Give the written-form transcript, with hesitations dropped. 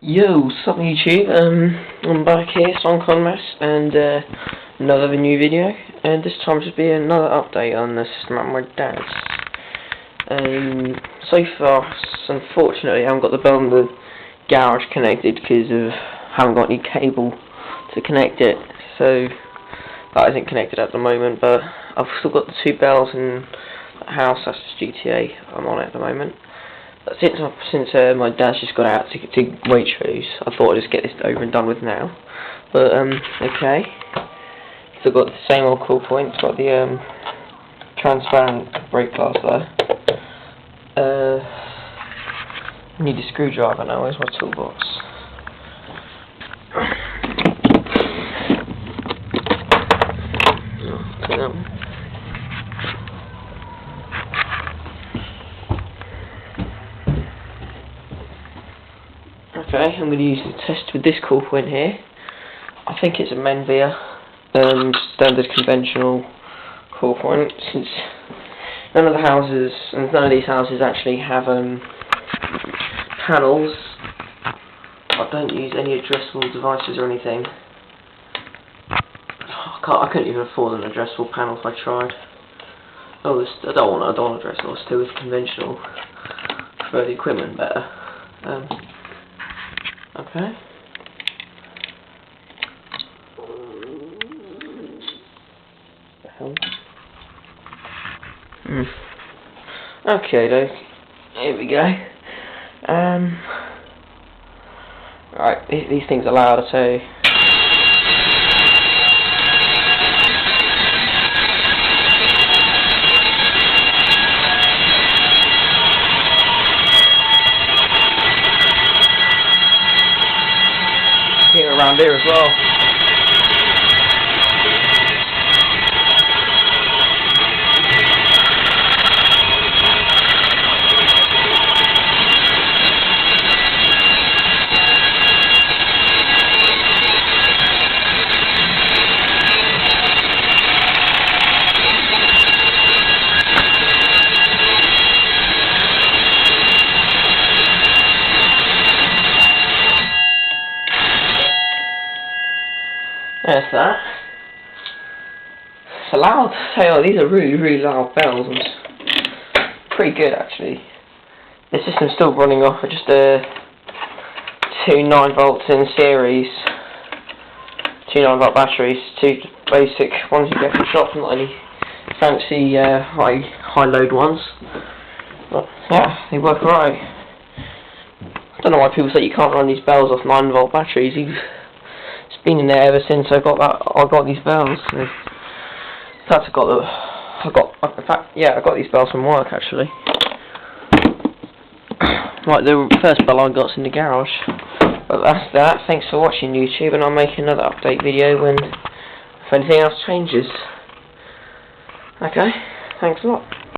Yo, what's up YouTube? I'm back here, SongConMass, and another new video, and this time should be another update on the system at my dad's. So far, unfortunately, I haven't got the bell in the garage connected because I haven't got any cable to connect it, so that isn't connected at the moment, but I've still got the two bells in the house. That's the GTA I'm on at the moment. Since my dad's just got out to Waitrose, I thought I'd just get this over and done with now. But okay, so I've got the same old cool point. It's got the transparent brake glass there. Need a screwdriver now. Where's my toolbox? Take that one. Okay, I'm going to use the test with this cool point here. I think it's a Menvia standard conventional cool point, since none of these houses actually have panels. I don't use any addressable devices or anything. I couldn't even afford an addressable panel if I tried. Oh, I don't want addressable. I'll still with conventional. I prefer the equipment better. Okay. Okay, though. Here we go. Right, these things are louder too. Here around here as well. There's that. It's loud. These are really loud bells. Pretty good actually. The system's still running off of just two 9 volts in series, 2 9-volt batteries, two basic ones you get from the shop, not any fancy high load ones. But yeah, they work alright. I don't know why people say you can't run these bells off 9-volt batteries. It's been in there ever since I got these bells. So in fact, I got these bells from work actually. Right, the first bell I got's in the garage. But that's that. Thanks for watching YouTube, and I'll make another update video if anything else changes. Okay, thanks a lot.